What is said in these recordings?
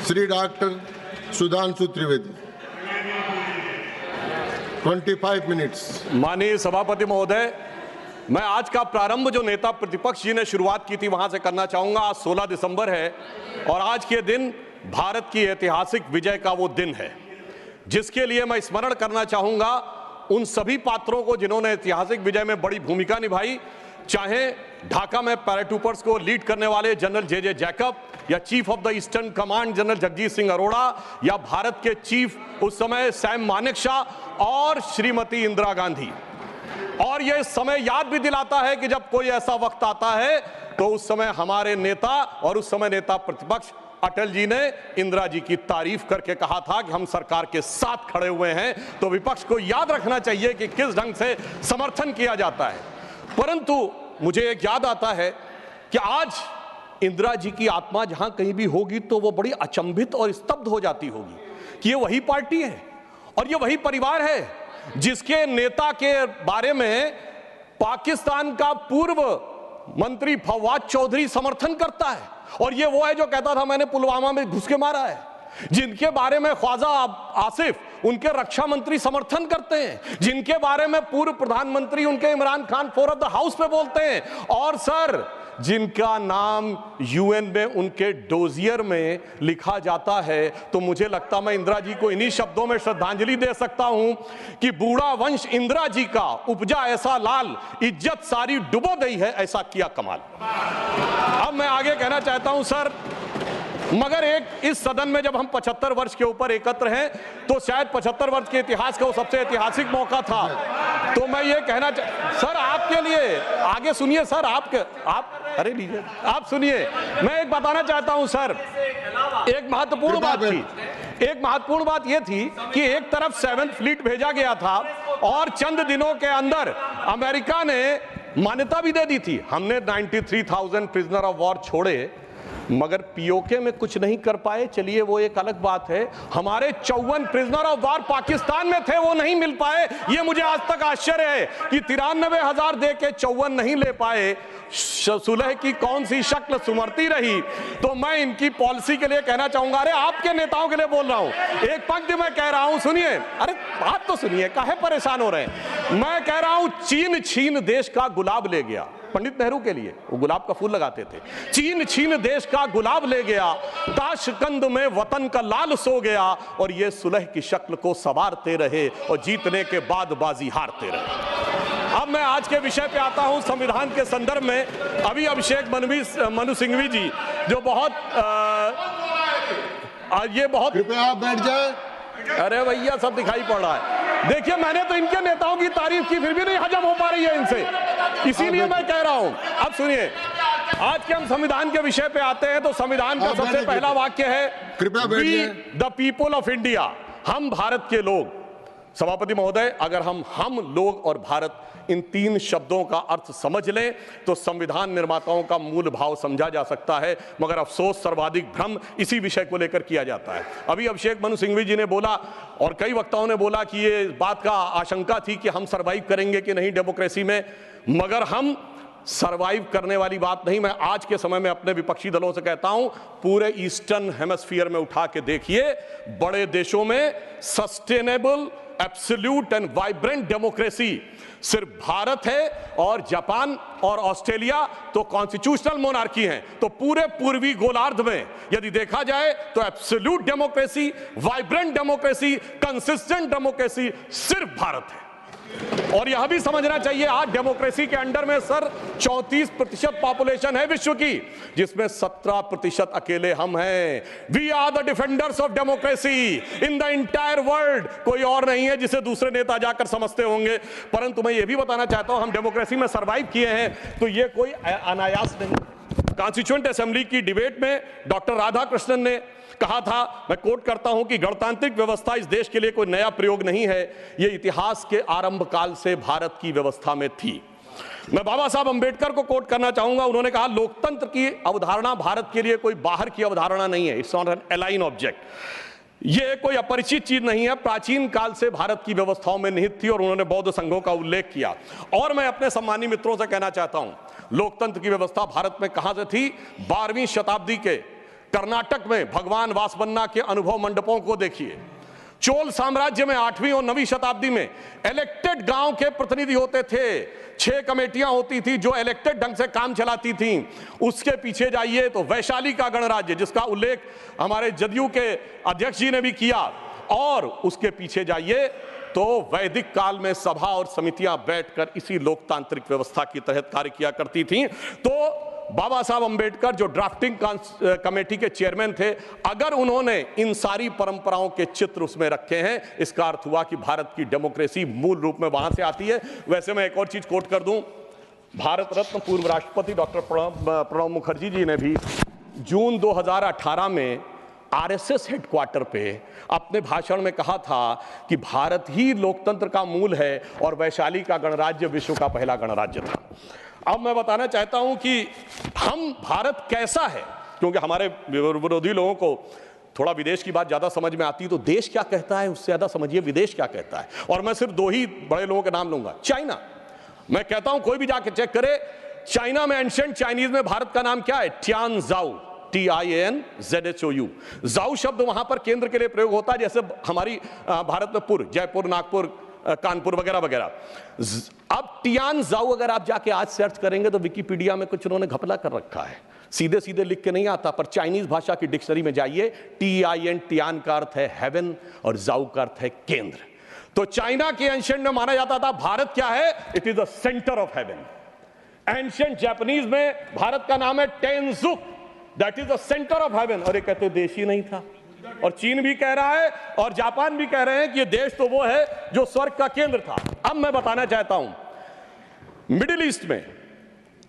Shri doctor Sudhanshu Trivedi 25 minutes. माननीय सभापति महोदय, मैं आज का प्रारंभ जो नेता प्रतिपक्ष जी ने शुरुआत की थी वहां से करना चाहूंगा। आज 16 दिसंबर है और आज के दिन भारत की ऐतिहासिक विजय का वो दिन है जिसके लिए मैं स्मरण करना चाहूंगा उन सभी पात्रों को जिन्होंने ऐतिहासिक विजय में बड़ी भूमिका निभाई, चाहे ढाका में पैराट्रूपर्स को लीड करने वाले जनरल जे जैकब या chief of the eastern command general Jagjit Singh Arora या भारत के चीफ उस समय सैम मानेकशॉ और श्रीमती इंदिरा गांधी। और यह समय याद भी दिलाता है कि जब कोई ऐसा वक्त आता है तो उस समय हमारे नेता और उस समय नेता प्रतिपक्ष अटल जी ने इंदिरा जी की तारीफ करके कहा था कि हम सरकार के साथ खड़े हुए हैं। तो विपक्ष को याद रखना चाहिए कि किस ढंग से समर्थन किया जाता है। परंतु मुझे एक याद आता है कि आज इंदिरा जी की आत्मा जहां कहीं भी होगी तो वो बड़ी अचंभित और स्तब्ध हो जाती होगी कि ये वही पार्टी है और ये वही परिवार है जिसके नेता के बारे में पाकिस्तान का पूर्व मंत्री फवाद चौधरी समर्थन करता है। और ये वो है जो कहता था मैंने पुलवामा में घुस के मारा है, जिनके बारे में ख्वाजा आसिफ उनके रक्षा मंत्री समर्थन करते हैं, जिनके बारे में पूर्व प्रधानमंत्री उनके Imran Khan floor of the house पे बोलते हैं, और सर जिनका नाम यूएन में उनके डोजियर में लिखा जाता है। तो मुझे लगता मैं इंदिरा जी को इन्हीं शब्दों में श्रद्धांजलि दे सकता हूं कि बूढ़ा वंश इंदिरा जी का उपजा ऐसा लाल, इज्जत सारी डुबो गई है ऐसा किया कमाल। अब मैं आगे कहना चाहता हूं सर, मगर एक इस सदन में जब हम 75 वर्ष के ऊपर एकत्र हैं तो शायद 75 वर्ष के इतिहास का वो सबसे ऐतिहासिक मौका था। तो मैं ये कहना सर आपके लिए आगे सुनिए सर, आप अरे लीजिए आप सुनिए, मैं एक बताना चाहता हूं सर, एक महत्वपूर्ण बात ये थी कि एक तरफ 7th फ्लीट भेजा गया था और चंद दिनों के अंदर अमेरिका ने मान्यता भी दे दी थी। हमने 93,000 प्रिजनर ऑफ वॉर छोड़े मगर पीओके में कुछ नहीं कर पाए, चलिए वो एक अलग बात है। हमारे 54 प्रिजनर ऑफ वॉर पाकिस्तान में थे, वो नहीं मिल पाए। ये मुझे आज तक आश्चर्य है कि 93,000 दे के 54 नहीं ले पाए। सुलह की कौन सी शक्ल सुमरती रही। तो मैं इनकी पॉलिसी के लिए कहना चाहूंगा, अरे आपके नेताओं के लिए बोल रहा हूं, एक पंक्ति मैं कह रहा हूं, सुनिए, अरे बात तो सुनिए, काहे परेशान हो रहे हैं। मैं कह रहा हूं चीन छीन देश का गुलाब ले गया। पंडित नेहरू के लिए वो गुलाब का फूल लगाते थे। चीन छीन देश का गुलाब ले गया, ताशकंद में वतन का लाल सो गया, और ये सुलह की शक्ल को संवारते रहे और जीतने के बाद बाजी हारते रहे। अब मैं आज के विषय पे आता हूं, संविधान के संदर्भ में। अभी अभिषेक मनु सिंघवी जी जो बहुत कृपया आप बैठ जाए। अरे भैया सब दिखाई पड़ रहा है। देखिए मैंने तो इनके नेताओं की तारीफ की फिर भी नहीं हजम हो पा रही है इनसे, इसीलिए मैं कह रहा हूं। अब सुनिए, आज के हम संविधान के विषय पे आते हैं तो संविधान का सबसे पहला वाक्य है we the people of India, हम भारत के लोग। सभापति महोदय, अगर हम लोग और भारत इन 3 शब्दों का अर्थ समझ लें तो संविधान निर्माताओं का मूल भाव समझा जा सकता है। मगर अफसोस सर्वाधिक भ्रम इसी विषय को लेकर किया जाता है। अभी अभिषेक मनु सिंघवी जी ने बोला और कई वक्ताओं ने बोला कि ये बात का आशंका थी कि हम सरवाइव करेंगे कि नहीं डेमोक्रेसी में, मगर हम सरवाइव करने वाली बात नहीं। मैं आज के समय में अपने विपक्षी दलों से कहता हूं, पूरे ईस्टर्न हेमिस्फीयर में उठा के देखिए, बड़े देशों में sustainable absolute and vibrant democracy सिर्फ भारत है, और जापान और ऑस्ट्रेलिया तो कॉन्स्टिट्यूशनल मोनार्की हैं। तो पूरे पूर्वी गोलार्ध में यदि देखा जाए तो absolute democracy, vibrant democracy, consistent democracy सिर्फ भारत है। और यह भी समझना चाहिए आज डेमोक्रेसी के अंडर में सर 34% पॉपुलेशन है विश्व की, जिसमें 17% अकेले हम हैं। We are the defenders of democracy in the entire world. कोई और नहीं है जिसे दूसरे नेता जाकर समझते होंगे। परंतु मैं ये भी बताना चाहता हूं, हम डेमोक्रेसी में सरवाइव किए हैं तो ये कोई अनायास नहीं। कॉन्स्टिट्यूएंट असेंबली की डिबेट में डॉक्टर राधाकृष्णन ने कहा था, मैं कोट करता हूं, कि गणतांत्रिक व्यवस्था इस देश के लिए कोई नया प्रयोग नहीं है, यह इतिहास के आरंभ काल से भारत की व्यवस्था में थी। मैं बाबा साहब अंबेडकर को कोट करना चाहूंगा, उन्होंने कहा लोकतंत्र की अवधारणा भारत के लिए कोई बाहर की अवधारणा नहीं है, it's not an align object. ये कोई अपरिचित चीज नहीं है, प्राचीन काल से भारत की व्यवस्थाओं में निहित थी, और उन्होंने बौद्ध संघों का उल्लेख किया। और मैं अपने सम्मानित मित्रों से कहना चाहता हूं, लोकतंत्र की व्यवस्था भारत में कहां से थी? 12वीं शताब्दी के कर्नाटक में भगवान वासवन्ना के अनुभव मंडपों को देखिए। चोल साम्राज्य में 8वीं और 9वीं शताब्दी में इलेक्टेड गांव के प्रतिनिधि होते थे, 6 कमेटियां होती थी जो इलेक्टेड ढंग से काम चलाती थी। उसके पीछे जाइए तो वैशाली का गणराज्य, जिसका उल्लेख हमारे जदयू के अध्यक्ष जी ने भी किया, और उसके पीछे जाइए तो वैदिक काल में सभा और समितियां बैठकर इसी लोकतांत्रिक व्यवस्था के तहत कार्य किया करती थी। तो बाबा साहब अंबेडकर जो ड्राफ्टिंग कमेटी के चेयरमैन थे, अगर उन्होंने इन सारी परंपराओं के चित्र उसमें रखे हैं, इसका अर्थ हुआ कि भारत की डेमोक्रेसी मूल रूप में वहां से आती है। वैसे मैं एक और चीज कोट कर दूं, भारत रत्न पूर्व राष्ट्रपति डॉक्टर प्रणब मुखर्जी जी ने भी जून 2018 में आरएसएस हेडक्वार्टर पे अपने भाषण में कहा था कि भारत ही लोकतंत्र का मूल है और वैशाली का गणराज्य विश्व का पहला गणराज्य था। अब मैं बताना चाहता हूं कि हम भारत कैसा है, क्योंकि हमारे विरोधी लोगों को थोड़ा विदेश की बात ज्यादा समझ में आती है, तो देश क्या कहता है उससे ज्यादा समझिए विदेश क्या कहता है। और मैं सिर्फ 2 ही बड़े लोगों के नाम लूंगा। चाइना, मैं कहता हूं कोई भी जाके चेक करे, चाइना में एंशिएंट चाइनीज में भारत का नाम क्या है? ट्यानजाओ, TIANZHOU। जाओ शब्द वहां पर केंद्र के लिए प्रयोग होता है, जैसे हमारी भारत में पुर, जयपुर, नागपुर, कानपुर वगैरह वगैरह। अब ट्यानजाओ अगर आप जाके आज सर्च करेंगे तो विकिपीडिया में कुछ उन्होंने घपला कर रखा है, सीधे सीधे लिख के नहीं आता, पर चाइनीज भाषा की डिक्शनरी में जाइए, TIN, ट्यान का अर्थ है हेवन और जाओ का अर्थ है केंद्र। तो चाइना के एंशिएंट में माना जाता था भारत क्या है? It is the centre of heaven. Ancient Japanese में भारत का नाम है Tenjiku, that is the centre of heaven. और ये कहते देश ही नहीं था, और चीन भी कह रहा है और जापान भी कह रहे हैं कि ये देश तो वो है जो स्वर्ग का केंद्र था। अब मैं बताना चाहता हूं, मिडिल ईस्ट में,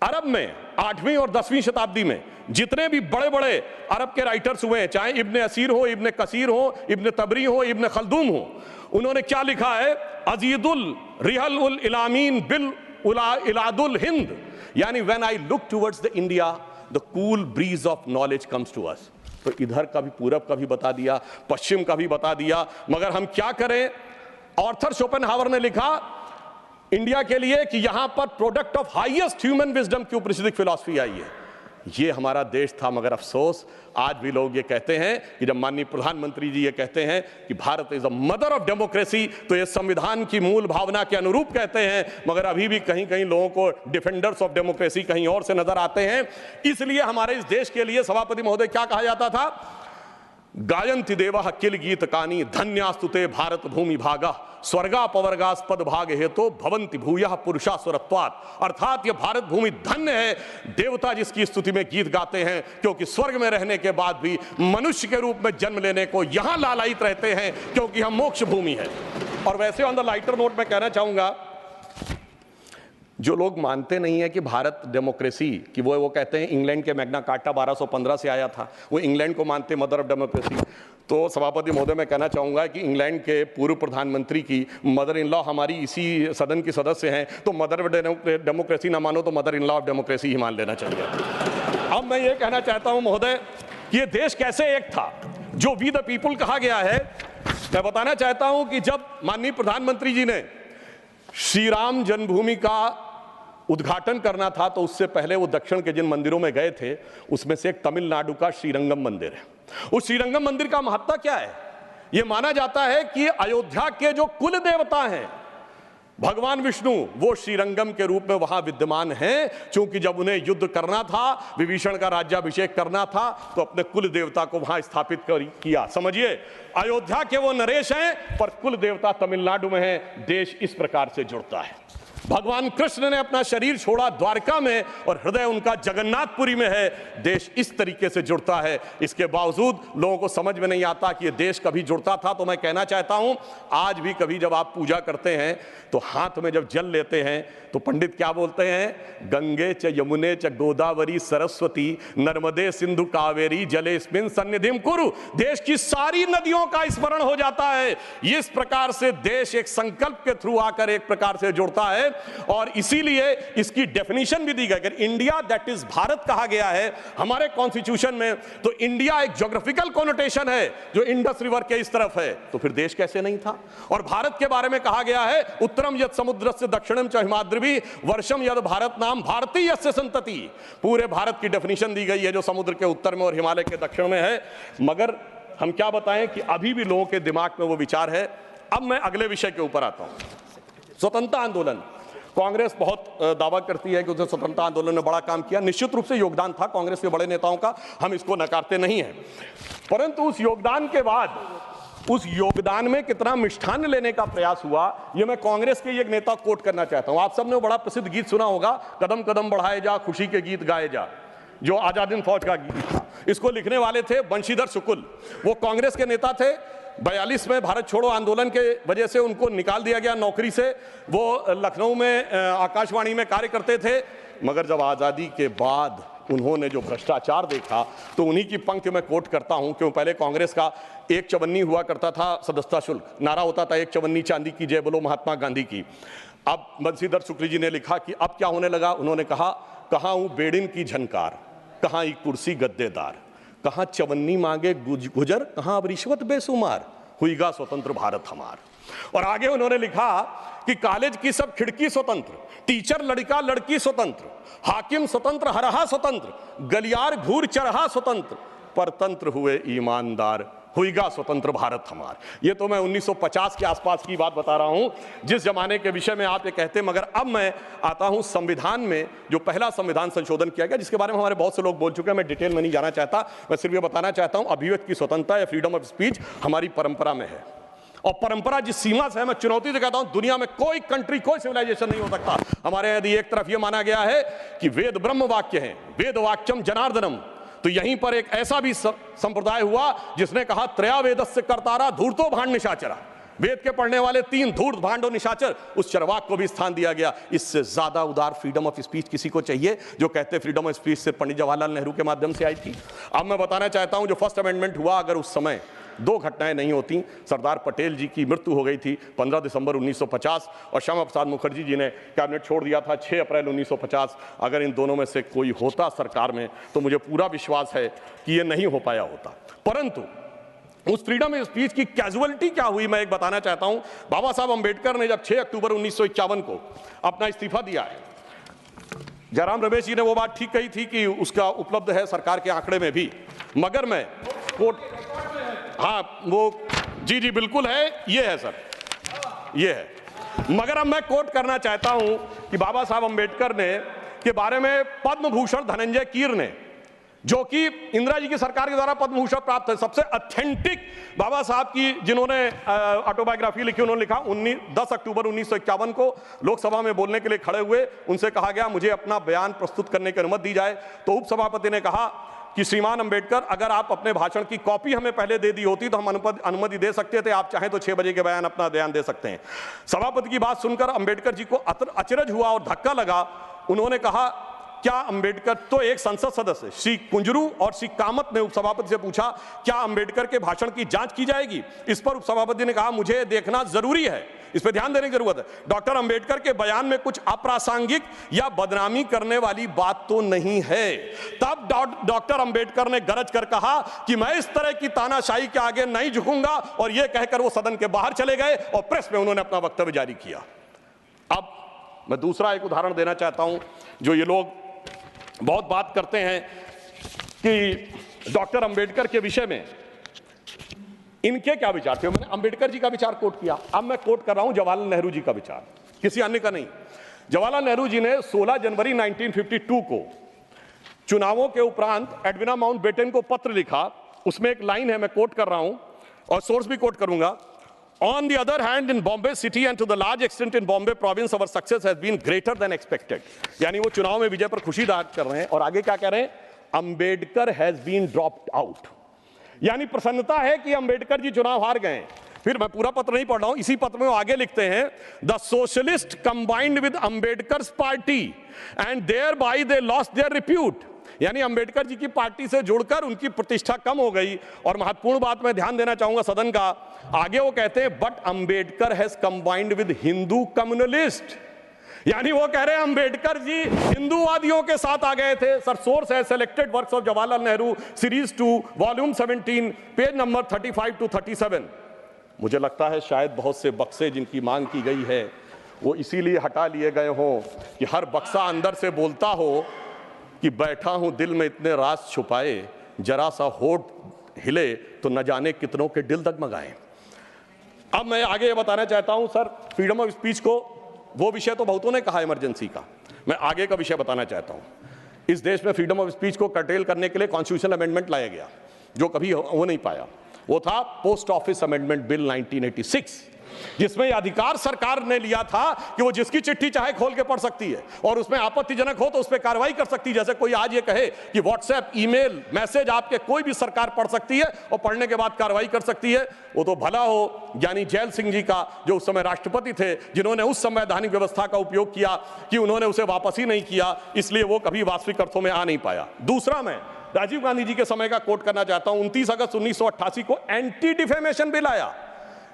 अरब में 8वीं और 10वीं शताब्दी में जितने भी बड़े बड़े अरब के राइटर्स हुए हैं, चाहे इब्ने असीर हो, इब्ने कसीर हो, इब्ने तबरी हो, इब्ने खल्दूम हो, उन्होंने क्या लिखा है? अजीदुल रिहल उल इलामीन बिल इलादुल हिंद, यानी when I look towards the India the cool breeze of knowledge comes to us. तो इधर का भी, पूरब का भी बता दिया, पश्चिम का भी बता दिया, मगर हम क्या करें? ऑर्थर शोपेनहावर ने लिखा इंडिया के लिए कि यहां पर product of highest human wisdom की उपनिषदिक फिलॉसफी आई है। ये हमारा देश था, मगर अफसोस आज भी लोग ये कहते हैं कि जब माननीय प्रधानमंत्री जी ये कहते हैं कि Bharat is a mother of democracy, तो ये संविधान की मूल भावना के अनुरूप कहते हैं, मगर अभी भी कहीं कहीं लोगों को डिफेंडर्स ऑफ डेमोक्रेसी कहीं और से नजर आते हैं। इसलिए हमारे इस देश के लिए सभापति महोदय क्या कहा जाता था? गायन्ति देवः किल गीत कानी धन्यास्तुते भारत भूमि भागा स्वर्गापवर्गास्पद भाग हेतु भवंति भूयः पुरुषा स्वरत्वात्। अर्थात ये भारत भूमि धन्य है, देवता जिसकी स्तुति में गीत गाते हैं, क्योंकि स्वर्ग में रहने के बाद भी मनुष्य के रूप में जन्म लेने को यहां लालायित रहते हैं, क्योंकि हम मोक्ष भूमि है। और वैसे ऑन द लाइटर नोट मैं कहना चाहूंगा, जो लोग मानते नहीं है कि भारत डेमोक्रेसी कि वो कहते हैं इंग्लैंड के मैग्ना कार्टा 1215 से आया था, वो इंग्लैंड को मानते मदर ऑफ डेमोक्रेसी। तो सभापति महोदय मैं कहना चाहूंगा कि इंग्लैंड के पूर्व प्रधानमंत्री की मदर इन लॉ हमारी इसी सदन की सदस्य हैं, तो मदर ऑफ डेमोक्रेसी ना मानो तो mother in law of democracy ही मान लेना चाहिए। अब मैं ये कहना चाहता हूं महोदय कि ये देश कैसे एक था जो वी द पीपुल कहा गया है। मैं बताना चाहता हूं कि जब माननीय प्रधानमंत्री जी ने श्री राम जन्मभूमि का उद्घाटन करना था, तो उससे पहले वो दक्षिण के जिन मंदिरों में गए थे उसमें से एक तमिलनाडु का श्रीरंगम मंदिर है। उस श्रीरंगम मंदिर का महत्व क्या है? यह माना जाता है कि अयोध्या के जो कुल देवता हैं भगवान विष्णु, वो श्रीरंगम के रूप में वहां विद्यमान हैं, क्योंकि जब उन्हें युद्ध करना था, विभीषण का राज्याभिषेक करना था, तो अपने कुल देवता को वहां स्थापित किया। समझिए, अयोध्या के वो नरेश हैं पर कुल देवता तमिलनाडु में है। देश इस प्रकार से जुड़ता है। भगवान कृष्ण ने अपना शरीर छोड़ा द्वारका में और हृदय उनका जगन्नाथपुरी में है। देश इस तरीके से जुड़ता है। इसके बावजूद लोगों को समझ में नहीं आता कि ये देश कभी जुड़ता था। तो मैं कहना चाहता हूं, आज भी कभी जब आप पूजा करते हैं तो हाथ में जब जल लेते हैं तो पंडित क्या बोलते हैं? गंगे च यमुने च गोदावरी सरस्वती नर्मदे सिंधु कावेरी जलेस्मिन् सन्निधिं कुरु। देश की सारी नदियों का स्मरण हो जाता है। इस प्रकार से देश एक संकल्प के थ्रू आकर एक प्रकार से जुड़ता है। और इसीलिए इसकी डेफिनेशन भी दी गई। अगर इंडिया दैट इज भारत कहा गया है हमारे कॉन्स्टिट्यूशन में, तो इंडिया एक ज्योग्राफिकल कॉनोटेशन है जो इंडस रिवर के इस तरफ है, तो फिर देश कैसे नहीं था। और भारत के बारे में कहा गया है उत्तरम यद समुद्र से दक्षिणम च हिमाद्री वर्षम यद भारत नाम भारतीय से संतति। पूरे भारत की डेफिनेशन दी गई है जो समुद्र के उत्तर में और हिमालय के दक्षिण में है। मगर हम क्या बताएं कि अभी भी लोगों के दिमाग में वो विचार है। अब मैं अगले विषय के ऊपर आता हूं। स्वतंत्रता आंदोलन, कांग्रेस बहुत दावा करती है कि उसने स्वतंत्रता आंदोलन में बड़ा काम किया। निश्चित रूप से योगदान था कांग्रेस के बड़े नेताओं का, हम इसको नकारते नहीं हैं। परंतु उस योगदान के बाद उस योगदान में कितना मिष्ठान्न लेने का प्रयास हुआ, यह मैं कांग्रेस के एक नेता कोट करना चाहता हूं। आप सबने बड़ा प्रसिद्ध गीत सुना होगा, कदम कदम बढ़ाए जा खुशी के गीत गाए जा, जो आजाद फौज का गीत था। इसको लिखने वाले थे बंशीधर शुक्ल, वो कांग्रेस के नेता थे। 42 में भारत छोड़ो आंदोलन के वजह से उनको निकाल दिया गया नौकरी से। वो लखनऊ में आकाशवाणी में कार्य करते थे। मगर जब आज़ादी के बाद उन्होंने जो भ्रष्टाचार देखा, तो उन्हीं की पंक्ति में कोट करता हूं। क्यों, पहले कांग्रेस का एक चवन्नी हुआ करता था सदस्यता शुल्क, नारा होता था एक चवन्नी चांदी की जय बोलो महात्मा गांधी की। अब बंशीधर शुक्ल जी ने लिखा कि अब क्या होने लगा। उन्होंने कहा, कहाँ हूं बेड़िन की झनकार, कहाँ एक कुर्सी गद्देदार, कहाँ चवन्नी मांगे गुजर, कहाँ अब रिश्वत बेसुमार, हुईगा स्वतंत्र भारत हमार। और आगे उन्होंने लिखा कि कॉलेज की सब खिड़की स्वतंत्र, टीचर लड़का लड़की स्वतंत्र, हाकिम स्वतंत्र हरहा स्वतंत्र, गलियार घूर चरहा स्वतंत्र, परतंत्र हुए ईमानदार, हुईगा स्वतंत्र भारत हमार। ये तो मैं 1950 के आसपास की बात बता रहा हूं, जिस जमाने के विषय में आप ये कहते। मगर अब मैं आता हूं संविधान में, जो पहला संविधान संशोधन किया गया, जिसके बारे में हमारे बहुत से लोग बोल चुके हैं, मैं डिटेल में नहीं जाना चाहता। मैं सिर्फ ये बताना चाहता हूं, अभिव्यक्ति की स्वतंत्रता या फ्रीडम ऑफ स्पीच हमारी परंपरा में है। और परंपरा जिस सीमा से है, मैं चुनौती से कहता हूं, दुनिया में कोई कंट्री, कोई सिविलाइजेशन नहीं हो सकता। हमारे यदि एक तरफ यह माना गया है कि वेद ब्रह्म वाक्य है, वेद वाक्यम जनार्दनम, तो यहीं पर एक ऐसा भी संप्रदाय हुआ जिसने कहा त्रया वेदस्य कर्तारा धूर्तो भांड निशाचरा, वेद के पढ़ने वाले 3 धूर्त भांड और निशाचर, उस चरवाक को भी स्थान दिया गया। इससे ज्यादा उदार फ्रीडम ऑफ स्पीच किसी को चाहिए? जो कहते फ्रीडम ऑफ स्पीच सिर्फ पंडित जवाहरलाल नेहरू के माध्यम से आई थी। अब मैं बताना चाहता हूं, जो फर्स्ट अमेंडमेंट हुआ, अगर उस समय 2 घटनाएं नहीं होती, सरदार पटेल जी की मृत्यु हो गई थी 15 दिसंबर 1950, और श्यामा प्रसाद मुखर्जी जी ने कैबिनेट छोड़ दिया था 6 अप्रैल 1950। अगर इन दोनों में से कोई होता सरकार में, तो मुझे पूरा विश्वास है कि ये नहीं हो पाया होता। परंतु उस फ्रीडम ऑफ स्पीच की कैजुअलिटी क्या हुई, मैं एक बताना चाहता हूं। बाबा साहब अंबेडकर ने जब 6 अक्टूबर 1951 को अपना इस्तीफा दिया है, जयराम रमेश जी ने वो बात ठीक कही थी कि उसका उपलब्ध है सरकार के आंकड़े में भी। मगर मैं कोट, हाँ वो जी बिल्कुल है, ये है सर, ये है। मगर अब मैं कोट करना चाहता हूं कि बाबा साहब अंबेडकर ने के बारे में पद्म भूषण धनंजय कीर ने, जो कि इंदिरा जी की सरकार के द्वारा पद्म भूषण प्राप्त है, सबसे ऑथेंटिक बाबा साहब की जिन्होंने ऑटोबायोग्राफी लिखी, उन्होंने लिखा 10 अक्टूबर 1951 को लोकसभा में बोलने के लिए खड़े हुए। उनसे कहा गया मुझे अपना बयान प्रस्तुत करने की अनुमति दी जाए। तो उपसभापति ने कहा कि श्रीमान अंबेडकर, अगर आप अपने भाषण की कॉपी हमें पहले दे दी होती तो हम अनुमति दे सकते थे, आप चाहें तो 6 बजे के बयान अपना बयान दे सकते हैं। सभापति की बात सुनकर अंबेडकर जी को अचरज हुआ और धक्का लगा। उन्होंने कहा, क्या अंबेडकर, तो एक संसद सदस्य श्री कुंजरू और श्री कामत ने उपसभापति से पूछा, क्या अंबेडकर के भाषण की जांच की जाएगी? इस पर उपसभापति ने कहा, मुझे देखना जरूरी है, इस पर ध्यान देने की जरूरत है। डॉक्टर अंबेडकर के बयान में कुछ अप्रासंगिक या बदनामी करने वाली बात तो नहीं है। तब डॉक्टर अंबेडकर ने गरज कर कहा कि मैं इस तरह की तानाशाही के आगे नहीं झुकूंगा, और यह कहकर वो सदन के बाहर चले गए और प्रेस में उन्होंने अपना वक्तव्य जारी किया। अब मैं दूसरा एक उदाहरण देना चाहता हूं, जो ये लोग बहुत बात करते हैं कि डॉक्टर अंबेडकर के विषय में इनके क्या विचार थे। मैंने अंबेडकर जी का विचार कोट किया, अब मैं कोट कर रहा हूं जवाहरलाल नेहरू जी का विचार, किसी अन्य का नहीं। जवाहरलाल नेहरू जी ने 16 जनवरी 1952 को चुनावों के उपरांत एडविना माउंटबेटन को पत्र लिखा। उसमें एक लाइन है, मैं कोट कर रहा हूं और सोर्स भी कोट करूंगा। On the other hand, in Bombay city and to the large extent in Bombay province, our success has been greater than expected. यानी वो चुनाव में विजय पर खुशी जाहिर कर रहे हैं। और आगे क्या कह रहे हैं? Ambedkar has been dropped out, यानी प्रसन्नता है कि अंबेडकर जी चुनाव हार गए। फिर मैं पूरा पत्र नहीं पढ़ रहा हूं, इसी पत्र में वो आगे लिखते हैं, the socialist combined with Ambedkar party and thereby they lost their repute, यानी अंबेडकर जी की पार्टी से जुड़कर उनकी प्रतिष्ठा कम हो गई। और महत्वपूर्ण बात मैं ध्यान देना चाहूंगा सदन का, आगे वो कहते हैं but Ambedkar has combined with Hindu communalist, यानी वो कह रहे हैं अंबेडकर जी हिंदूवादियों के साथ आ गए थे। सर सोर्स है selected works of Jawaharlal Nehru series 2 volume 17 page number 35 to 37। मुझे लगता है शायद बहुत से बक्से जिनकी मांग की गई है वो इसीलिए हटा लिए गए हों कि हर बक्सा अंदर से बोलता हो कि बैठा हूं दिल में इतने राज छुपाए, जरा सा होठ हिले तो न जाने कितनों के दिल डगमगाए। अब मैं आगे ये बताना चाहता हूं सर, फ्रीडम ऑफ स्पीच को, वो विषय तो बहुतों ने कहा इमरजेंसी का, मैं आगे का विषय बताना चाहता हूं। इस देश में फ्रीडम ऑफ स्पीच को कर्टेल करने के लिए कॉन्स्टिट्यूशनल अमेंडमेंट लाया गया जो कभी हो नहीं पाया। वो था पोस्ट ऑफिस अमेंडमेंट बिल 1986, जिसमें यह अधिकार सरकार ने लिया था कि वो जिसकी चिट्ठी चाहे खोल के पढ़ सकती है और उसमें आपत्तिजनक हो तो उस पर कार्रवाई कर सकती है। जैसे कोई आज ये कहे कि व्हाट्सएप ईमेल मैसेज आपके कोई भी सरकार पढ़ सकती है और पढ़ने के बाद कार्रवाई कर सकती है, वो तो भला हो ज्ञानी जैल सिंह जी का जो उस समय राष्ट्रपति थे, जिन्होंने उस संवैधानिक व्यवस्था का उपयोग किया कि उन्होंने उसे वापस ही नहीं किया, इसलिए वो कभी वास्तविक अर्थों में आ नहीं पाया। दूसरा, मैं राजीव गांधी जी के समय का कोट करना चाहता हूं। 29 अगस्त 1988 को एंटी डिफेमेशन बिल आया,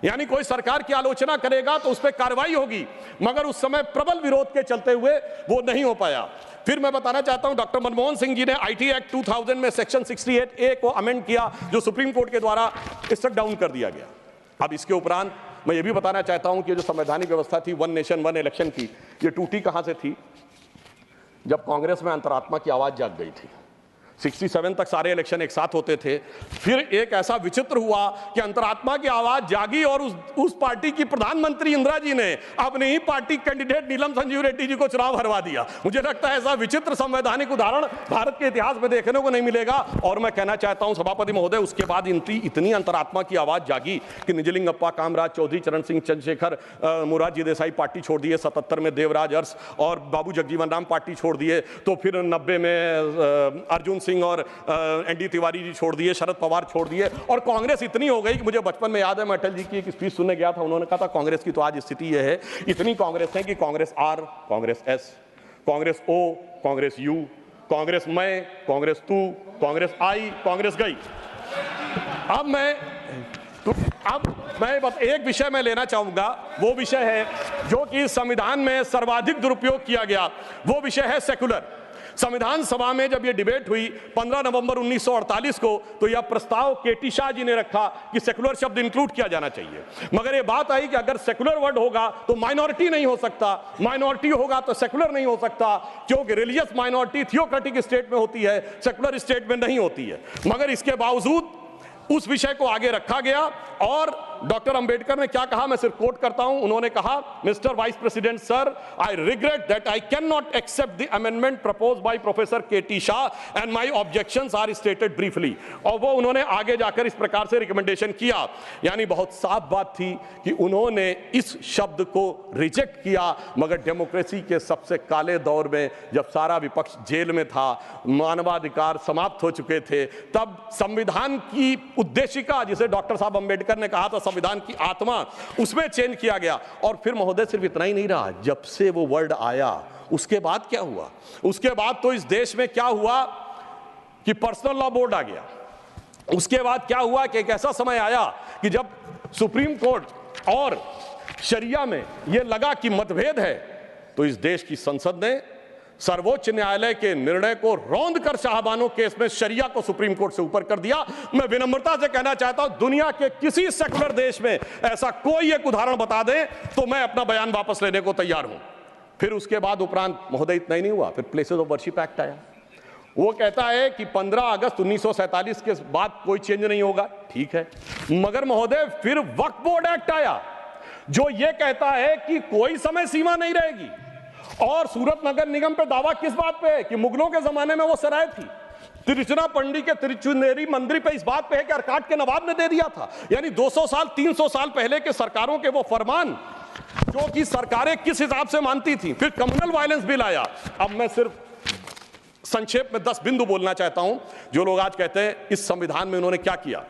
यानी कोई सरकार की आलोचना करेगा तो उस पर कार्रवाई होगी, मगर उस समय प्रबल विरोध के चलते हुए वो नहीं हो पाया। फिर मैं बताना चाहता हूं डॉक्टर मनमोहन सिंह जी ने आईटी एक्ट 2000 में सेक्शन 68A को अमेंड किया, जो सुप्रीम कोर्ट के द्वारा स्ट्रक डाउन कर दिया गया। अब इसके उपरांत मैं ये भी बताना चाहता हूं कि जो संवैधानिक व्यवस्था थी वन नेशन वन इलेक्शन की, ये टूटी कहां से थी? जब कांग्रेस में अंतरात्मा की आवाज जाग गई थी। 67 तक सारे इलेक्शन एक साथ होते थे, फिर एक ऐसा विचित्र हुआ कि अंतरात्मा की आवाज जागी और उस पार्टी की प्रधानमंत्री इंदिरा जी ने अपनी ही पार्टी कैंडिडेट नीलम संजीव रेड्डी जी को चुनाव हरवा दिया। मुझे लगता है ऐसा विचित्र संवैधानिक उदाहरण भारत के इतिहास में देखने को नहीं मिलेगा। और मैं कहना चाहता हूं सभापति महोदय, उसके बाद इतनी अंतरात्मा की आवाज जागी कि निजलिंगप्पा, कामराज, चौधरी चरण सिंह, चंद्रशेखर, मोरारजी देसाई पार्टी छोड़ दिए, 77 में देवराज अरस और बाबू जगजीवन राम पार्टी छोड़ दिए, तो फिर 90 में अर्जुन सिंह और एनडी तिवारी जी छोड़ दिए, शरद पवार छोड़ दिए, और कांग्रेस इतनी हो गई कि मुझे बचपन में याद है, मैं अटल जी की एक स्पीच सुनने गया था, उन्होंने कहा था कांग्रेस की तो आज स्थिति यह है, इतनी कांग्रेस है कि Congress R, Congress S, Congress O, Congress U, Congress मैं, कांग्रेस तू, कांग्रेस आई, कांग्रेस गई। अब मैं एक विषय में लेना चाहूंगा, वो विषय है जो कि संविधान में सर्वाधिक दुरुपयोग किया गया, वो विषय है सेकुलर। संविधान सभा में जब यह डिबेट हुई 15 नवंबर 1948 को, तो यह प्रस्ताव केटी शाह जी ने रखा कि सेकुलर शब्द इंक्लूड किया जाना चाहिए, मगर यह बात आई कि अगर सेकुलर वर्ड होगा तो माइनॉरिटी नहीं हो सकता, माइनॉरिटी होगा तो सेकुलर नहीं हो सकता, क्योंकि रिलीजियस माइनॉरिटी थियोक्रेटिक स्टेट में होती है, सेकुलर स्टेट में नहीं होती है। मगर इसके बावजूद उस विषय को आगे रखा गया और डॉक्टर अंबेडकर ने क्या कहा, मैं सिर्फ कोट करता हूं, उन्होंने कहा, mister vice president sir, I regret that I cannot accept the amendment proposed by professor KT Shah and my objections are stated briefly. और वो उन्होंने आगे जाकर इस प्रकार से रिकमेंडेशन किया, यानी बहुत साफ बात थी कि उन्होंने इस शब्द को रिजेक्ट किया। मगर डेमोक्रेसी के सबसे काले दौर में, जब सारा विपक्ष जेल में था, मानवाधिकार समाप्त हो चुके थे, तब संविधान की उद्देशिका, जिसे डॉक्टर साहब अंबेडकर ने कहा था संविधान की आत्मा, उसमें चेंज किया गया। और फिर महोदय सिर्फ इतना ही नहीं रहा, जब से वो वर्ड आया उसके बाद क्या हुआ? उसके बाद तो इस देश में क्या हुआ कि पर्सनल लॉ बोर्ड आ गया। उसके बाद क्या हुआ कि एक ऐसा समय आया कि जब सुप्रीम कोर्ट और शरिया में यह लगा कि मतभेद है, तो इस देश की संसद ने सर्वोच्च न्यायालय के निर्णय को रौंद कर शाहबानो केस में शरिया को सुप्रीम कोर्ट से ऊपर कर दिया। मैं विनम्रता से कहना चाहता हूं, दुनिया के किसी सेकुलर देश में ऐसा कोई एक उदाहरण बता दे तो मैं अपना बयान वापस लेने को तैयार हूं। फिर उसके बाद उपरांत महोदय इतना ही नहीं हुआ, फिर प्लेसेस ऑफ वर्शिप एक्ट आया। वो कहता है कि 15 अगस्त 1947 के बाद कोई चेंज नहीं होगा, ठीक है, मगर महोदय फिर वक्फ बोर्ड एक्ट आया जो ये कहता है कि कोई समय सीमा नहीं रहेगी। और सूरत नगर निगम पे दावा किस बात पे है कि मुगलों के जमाने में वो सराय थी, तिरुचिरापल्ली के तिरुचुनेरी मंदिर पे इस बात पे है कि अरकाट के नवाब ने दे दिया था। यानी 200 साल 300 साल पहले के सरकारों के वो फरमान जो कि सरकारें किस हिसाब से मानती थी। फिर कम्युनल वायलेंस बिल आया। अब मैं सिर्फ संक्षेप में 10 बिंदु बोलना चाहता हूं, जो लोग आज कहते हैं इस संविधान में उन्होंने क्या किया।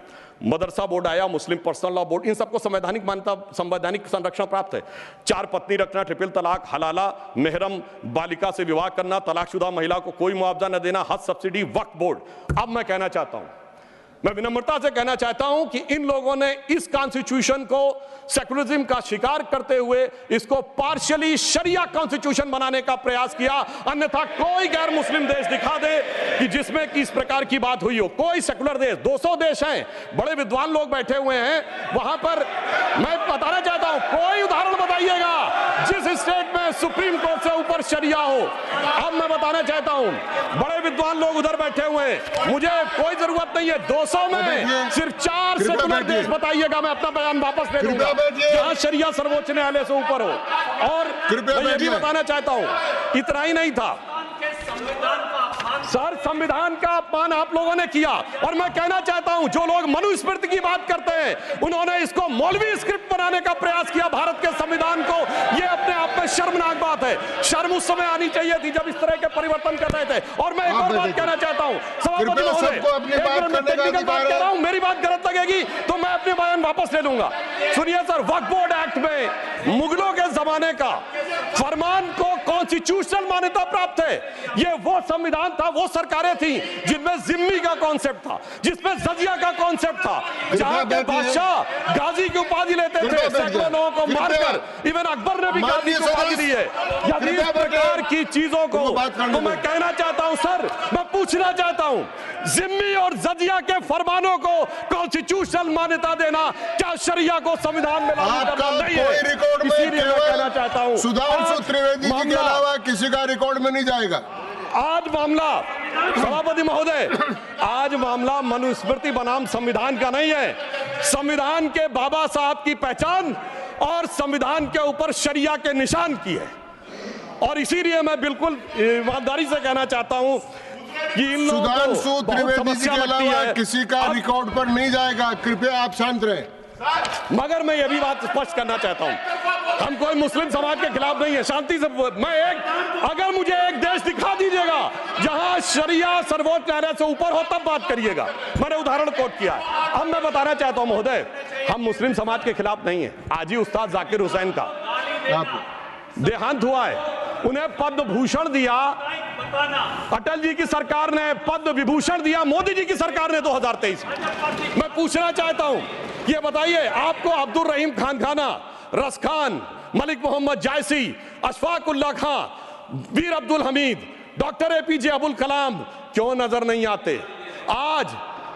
मदरसा बोर्ड आया, मुस्लिम पर्सनल लॉ बोर्ड, इन सबको संवैधानिक मान्यता, संवैधानिक संरक्षण प्राप्त है। 4 पत्नी रखना, ट्रिपल तलाक, हलाला, मेहरम बालिका से विवाह करना, तलाकशुदा महिला को कोई मुआवजा न देना, हज सब्सिडी, वक्फ बोर्ड। अब मैं कहना चाहता हूं मैं विनम्रता से कहना चाहता हूं कि इन लोगों ने इस कॉन्स्टिट्यूशन को सेकुलरिज्म का शिकार करते हुए इसको पार्शियली शरिया कॉन्स्टिट्यूशन बनाने का प्रयास किया। अन्यथा कोई गैर मुस्लिम देश दिखा दे कि जिसमें कि इस प्रकार की बात हुई हो, कोई सेकुलर देश, 200 देश हैं, बड़े विद्वान लोग बैठे हुए हैं वहां पर। मैं बताना चाहता हूं, कोई उदाहरण बताइएगा जिस स्टेट में सुप्रीम कोर्ट से ऊपर शरिया हो। अब मैं बताना चाहता हूं, बड़े विद्वान लोग उधर बैठे हुए हैं, मुझे कोई जरूरत नहीं है 200 में सिर्फ 4 सेकुलर देश बताइएगा, मैं अपना बयान वापस ले लूंगा जहां शरिया सर्वोच्च न्यायालय से ऊपर हो। और मैं ये भी बताना चाहता हूं, इतना ही नहीं था सर, संविधान का अपमान आप लोगों ने किया। और मैं कहना चाहता हूं, जो लोग मनुस्मृति की बात करते हैं उन्होंने इसको मौलवी स्क्रिप्ट बनाने का प्रयास किया भारत के संविधान को। यह अपने आप में शर्मनाक बात है। शर्म उस समय आनी चाहिए थी जब इस तरह के परिवर्तन कर रहे थे। और मैं एक और बात कहना चाहता हूं, सभापति महोदय, टेक्निकल बात कह रहा हूं, मेरी बात गलत लगेगी तो मैं अपने बयान वापस ले लूंगा। सुनिए सर, वक्फ बोर्ड एक्ट में मुगलों के जमाने का फरमान को कॉन्स्टिट्यूशनल मान्यता प्राप्त है। यह वो संविधान था, वो सरकारें थी जिनमें जिम्मी का कॉन्सेप्ट था, जिसमें जजिया का कॉन्सेप्ट था, जहां के बादशाह गाजी की उपाधि लेते थे, सैकड़ों लोगों को मारकर। इवन अकबर ने भी गाजी की उपाधि दी है। यदि इस प्रकार की चीजों को तो मैं कहना चाहता हूं सर, मैं पूछना चाहता हूं, जिम्मी और जजिया के फरमानों को कॉन्स्टिट्यूशनल मान्यता देना क्या शरिया को संविधान में लागू करना नहीं है? इसीलिए मैं कहना चाहता हूं, सुधांशु त्रिवेदी जी के अलावा किसी का रिकॉर्ड में नहीं जाएगा। आज मामला, सभापति महोदय, आज मामला मनुस्मृति बनाम संविधान का नहीं है। संविधान के बाबा साहब की पहचान और संविधान के ऊपर शरिया के निशान की है। और इसीलिए मैं बिल्कुल ईमानदारी से कहना चाहता हूं कि इन लोगों को सुधांशु त्रिवेदी जी के अलावा किसी का रिकॉर्ड पर नहीं जाएगा। कृपया आप शांत रहें। मगर मैं यह भी बात स्पष्ट करना चाहता हूं, हम कोई मुस्लिम समाज के खिलाफ नहीं है, शांति से। अगर मुझे एक देश दिखा दीजिएगा जहां शरिया सर्वोच्च न्यायालय से ऊपर हो तब बात करिएगा। मैंने उदाहरण कोट किया। अब मैं बताना चाहता हूं महोदय, हम मुस्लिम समाज के खिलाफ नहीं है। आज ही उस्ताद जाकिर हुसैन का देहांत हुआ है, उन्हें पद्म भूषण दिया, अटल जी की सरकार ने पद्म विभूषण दिया, मोदी जी की सरकार ने 2023 में। मैं पूछना चाहता हूं, ये बताइए, आपको अब्दुल रहीम खान खाना, रस खान, मलिक मोहम्मद जायसी, अशफाक उल्लाह खां, वीर अब्दुल हमीद, डॉक्टर APJ अबुल कलाम क्यों नजर नहीं आते? आज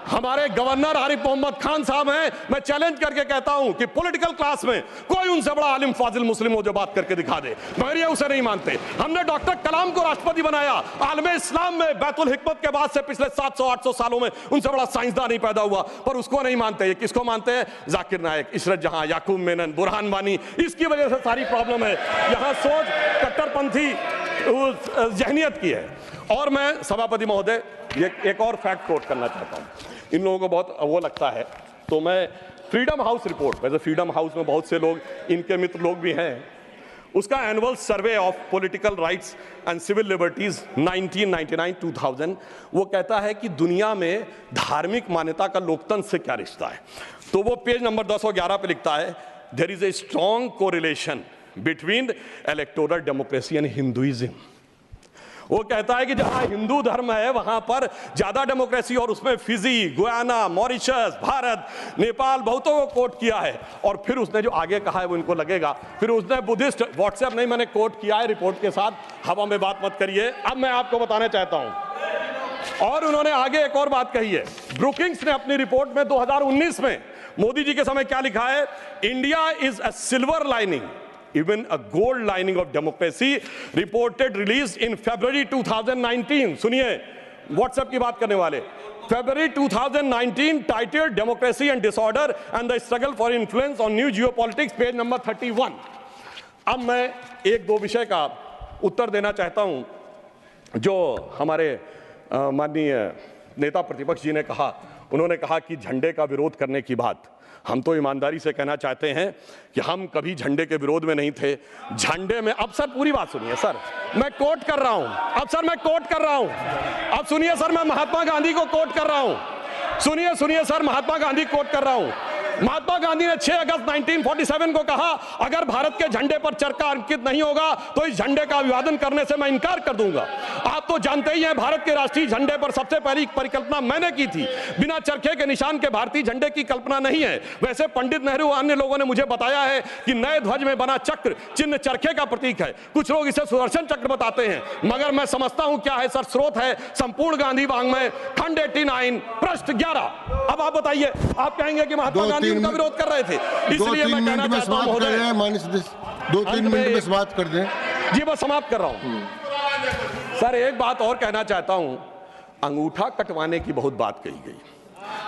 हमारे गवर्नर आरिफ मोहम्मद खान साहब हैं। मैं चैलेंज करके कहता हूं कि पॉलिटिकल क्लास में कोई उनसे बड़ा आलिम फाजिल मुस्लिम हो जो बात करके दिखा दे, मगर ये उसे नहीं मानते। हमने डॉक्टर कलाम को राष्ट्रपति बनाया। आलमे इस्लाम में बैतुल हिकमत के बाद से पिछले 700-800 सालों में उनसे बड़ा साइंसदान नहीं पैदा हुआ, पर उसको नहीं मानते। ये किसको मानते हैं? जाकिर नायक, इशरत जहां, याकूब मेनन, बुरहान वानी। इसकी वजह से सारी प्रॉब्लम है। यहाँ सोच कट्टरपंथी जहनियत की है। और मैं सभापति महोदय ये एक और फैक्ट कोट करना चाहता हूं, इन लोगों को बहुत वो लगता है, तो मैं फ्रीडम हाउस रिपोर्ट, वैसे फ्रीडम हाउस में बहुत से लोग इनके मित्र लोग भी हैं, उसका annual survey of political rights and civil liberties 1999-2000 वो कहता है कि दुनिया में धार्मिक मान्यता का लोकतंत्र से क्या रिश्ता है। तो वो पेज नंबर 211 पे लिखता है, there is a strong correlation between electoral democracy and Hinduism. वो कहता है कि जहां हिंदू धर्म है वहां पर ज्यादा डेमोक्रेसी, और उसमें Fiji, Guyana, Mauritius, Bharat, Nepal बहुतों को कोट किया है। और फिर उसने जो आगे कहा है वो इनको लगेगा, फिर उसने बुद्धिस्ट, व्हाट्सएप नहीं, मैंने कोट किया है रिपोर्ट के साथ, हवा में बात मत करिए। अब मैं आपको बताना चाहता हूं, और उन्होंने आगे एक और बात कही है। ब्रुकिंग्स ने अपनी रिपोर्ट में 2019 में मोदी जी के समय क्या लिखा है? India is a silver lining, even a gold lining of democracy, reported released in February 2019. सुनिए, WhatsApp की बात करने वाले, February 2019 titled Democracy and Disorder and the Struggle for Influence on New Geopolitics, page number 31। अब मैं एक दो विषय का उत्तर देना चाहता हूं जो हमारे माननीय नेता प्रतिपक्ष जी ने कहा। उन्होंने कहा कि झंडे का विरोध करने की बात, हम तो ईमानदारी से कहना चाहते हैं कि हम कभी झंडे के विरोध में नहीं थे। झंडे में, अब सर पूरी बात सुनिए सर, मैं कोट कर रहा हूं, अब सर मैं कोट कर रहा हूं, अब सुनिए सर, मैं महात्मा गांधी को कोट कर रहा हूं, सुनिए सर, महात्मा गांधी कोट कर रहा हूं। महात्मा गांधी ने 6 अगस्त 1947 को कहा, अगर भारत के झंडे पर चरखा अंकित नहीं होगा तो इस झंडे का अभिवादन करने से मैं इनकार कर दूंगा। आप तो जानते ही हैं, भारत के राष्ट्रीय झंडे पर सबसे पहली परिकल्पना मैंने की थी। बिना चरखे के निशान के भारतीय झंडे की कल्पना नहीं है। वैसे पंडित नेहरू और अन्य लोगों ने मुझे बताया है कि नए ध्वज में बना चक्र चिन्ह चरखे का प्रतीक है। कुछ लोग इसे सुदर्शन चक्र बताते हैं, मगर मैं समझता हूं क्या है सर। स्रोत है संपूर्ण गांधी वाङ्मय, खंड 89, पृष्ठ 11। अब आप बताइए, आप कहेंगे कि महात्मा गांधी उनका विरोध कर रहे थे, इसलिए मैं कहना चाहता हूं महोदय, 2-3 मिनट में समाप्त कर दें। जी मैं समाप्त कर रहा हूं सर। एक बात और कहना चाहता हूं, अंगूठा कटवाने की बहुत बात कही गई।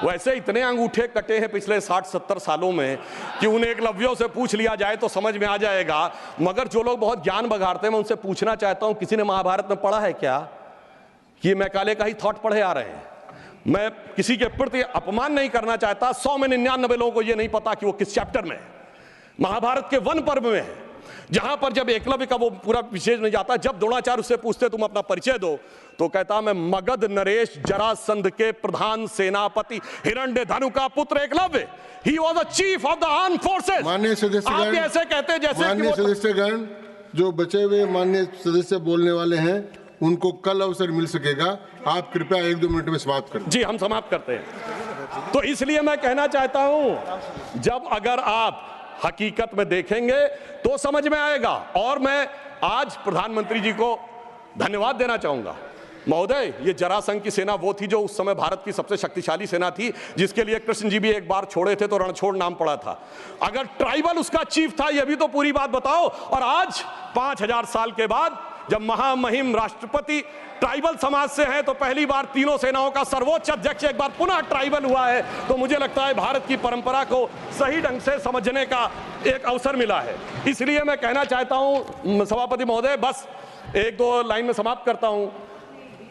वैसे इतने अंगूठे कटे हैं पिछले 60-70 सालों में कि उन्हें एकलव्यों से पूछ लिया जाए तो समझ में आ जाएगा। मगर जो लोग बहुत ज्ञान बघाड़ते हैं, मैं उनसे पूछना चाहता हूं, किसी ने महाभारत में पढ़ा है क्या कि मैकाले का ही थॉट पढ़े आ रहे हैं? मैं किसी के प्रति अपमान नहीं करना चाहता। 100 में 99 लोगों को यह नहीं पता कि वो किस चैप्टर में है। महाभारत के वन पर्व में है, जहां पर जब एकलव्य का वो पूरा विशेष नहीं जाता, जब द्रोणाचार्य उससे पूछते तुम अपना परिचय दो, तो कहता मैं मगध नरेश जरासंध के प्रधान सेनापति हिरण्यधनु का पुत्र Eklavya. He was the chief of the armed forces. माननीय सदस्यगण, आप ऐसे कहते जैसे माननीय सदस्यगण, जो बचे हुए माननीय सदस्य बोलने वाले हैं उनको कल अवसर मिल सकेगा। आप कृपया 1-2 मिनट में समाप्त करें। जी हम समाप्त करते हैं। तो इसलिए मैं कहना चाहता हूं, जब अगर आप हकीकत में देखेंगे तो समझ में आएगा। और मैं आज प्रधानमंत्री जी को धन्यवाद देना चाहूंगा। महोदय, ये जरासंध की सेना वो थी जो उस समय भारत की सबसे शक्तिशाली सेना थी, जिसके लिए कृष्ण जी भी एक बार छोड़े थे तो रणछोड़ नाम पड़ा था। अगर ट्राइबल उसका चीफ था, ये भी तो पूरी बात बताओ। और आज 5000 साल के बाद जब महामहिम राष्ट्रपति ट्राइबल समाज से हैं, तो पहली बार तीनों सेनाओं का सर्वोच्च अध्यक्ष एक बार पुनः ट्राइबल हुआ है। तो मुझे लगता है भारत की परंपरा को सही ढंग से समझने का एक अवसर मिला है। इसलिए मैं कहना चाहता हूं सभापति महोदय, बस 1-2 लाइन में समाप्त करता हूं।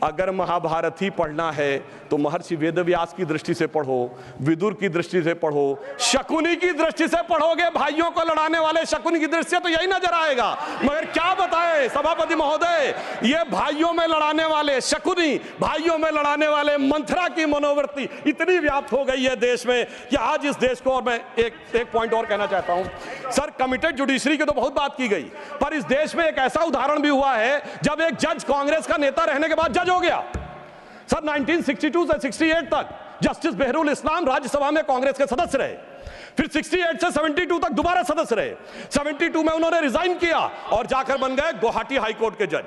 अगर महाभारत ही पढ़ना है तो महर्षि वेदव्यास की दृष्टि से पढ़ो, विदुर की दृष्टि से पढ़ो, शकुनी की दृष्टि से पढ़ोगे, भाइयों को लड़ाने वाले शकुनी की दृष्टि से, तो यही नजर आएगा। मगर क्या बताएं सभापति महोदय, ये भाइयों में लड़ाने वाले शकुनी, भाइयों में लड़ाने वाले मंथरा की मनोवृत्ति इतनी व्याप्त हो गई है देश में कि आज इस देश को, और मैं एक पॉइंट और कहना चाहता हूं सर, कमिटेड जुडिशरी की तो बहुत बात की गई, पर इस देश में एक ऐसा उदाहरण भी हुआ है जब एक जज कांग्रेस का नेता रहने के बाद जज हो गया। सर 1962 से 68 तक जस्टिस बहरुल इस्लाम राज्यसभा में कांग्रेस के सदस्य रहे। फिर 68 से 72 तक दोबारा सदस्य रहे। 72 में उन्होंने रिजाइन किया और जाकर बन गए गुवाहाटी हाईकोर्ट के जज।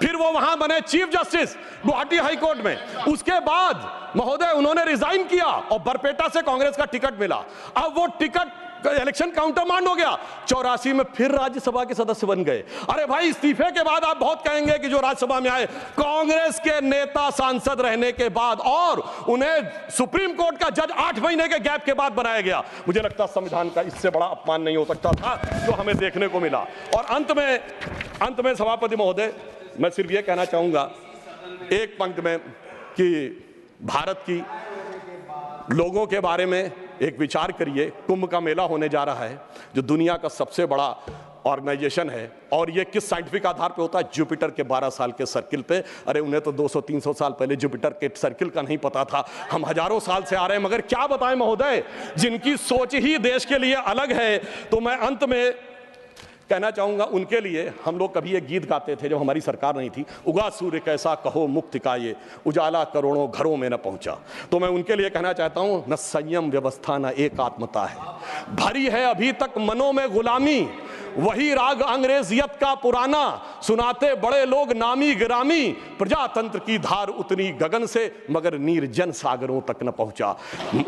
फिर वो वहां बने चीफ जस्टिस गुवाहाटी हाईकोर्ट में। उसके बाद महोदय उन्होंने रिजाइन किया और बरपेटा से कांग्रेस का टिकट मिला। अब वो टिकट इलेक्शन काउंटर मांड हो गया। 84 में फिर राज्यसभा के सदस्य बन गए। अरे भाई, इस्तीफे के बाद आप बहुत कहेंगे कि जो राज्यसभा में आए कांग्रेस के नेता सांसद रहने के बाद, और उन्हें सुप्रीम कोर्ट का जज 8 महीने के गैप के बाद बनाया गया। मुझे लगता संविधान का इससे बड़ा अपमान नहीं हो सकता था जो हमें देखने को मिला। और अंत में सभापति महोदय, मैं सिर्फ ये कहना चाहूंगा एक पंक्ति में कि भारत की लोगों के बारे में एक विचार करिए। कुंभ का मेला होने जा रहा है, जो दुनिया का सबसे बड़ा ऑर्गेनाइजेशन है, और ये किस साइंटिफिक आधार पे होता है? जुपिटर के 12 साल के सर्किल पे। अरे उन्हें तो 200-300 साल पहले जुपिटर के सर्किल का नहीं पता था। हम हजारों साल से आ रहे हैं। मगर क्या बताएं महोदय, जिनकी सोच ही देश के लिए अलग है। तो मैं अंत में कहना चाहूंगा, उनके लिए हम लोग कभी एक गीत गाते थे जब हमारी सरकार नहीं थी, उगा सूर्य कैसा कहो मुक्ति का ये, उजाला करोड़ों घरों में न पहुंचा। तो मैं उनके लिए कहना चाहता हूं, न संयम व्यवस्था न एकात्मता है, भरी है अभी तक मनों में गुलामी, वही राग अंग्रेजियत का पुराना, सुनाते बड़े लोग नामी गिरामी, प्रजातंत्र की धार उतनी गगन से, मगर निर्जन सागरों तक न पहुंचा।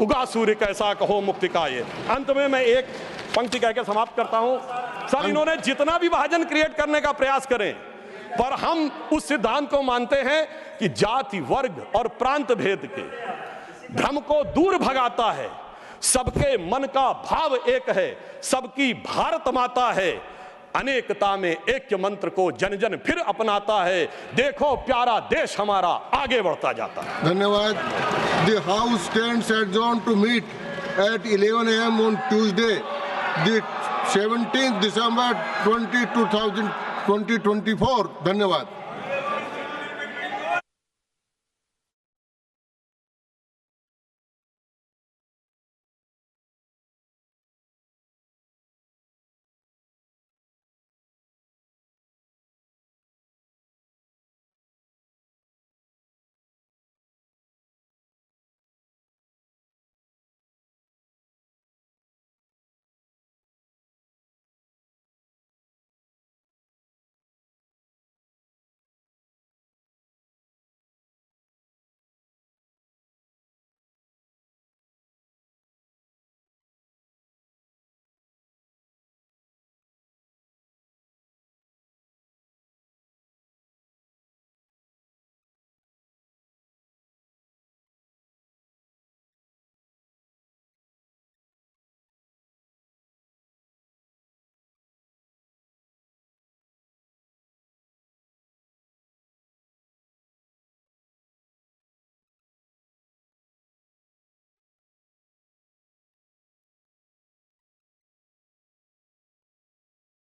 उगा सूर्य कैसा कहो मुक्ति का ये। अंत में मैं एक पंक्ति कहकर समाप्त करता हूं। सर, इन्होंने जितना भी विभाजन क्रिएट करने का प्रयास करें, पर हम उस सिद्धांत को मानते हैं कि जाति, वर्ग और प्रांत भेद के भ्रम को दूर भगाता है। सबके मन का भाव एक है, सबकी भारत माता है, अनेकता में ऐक्य मंत्र को जन जन फिर अपनाता है। देखो प्यारा देश हमारा आगे बढ़ता जाता है। धन्यवाद। The house stands adjourn to meet at 11 AM on Tuesday, the 17th December 2024। धन्यवाद।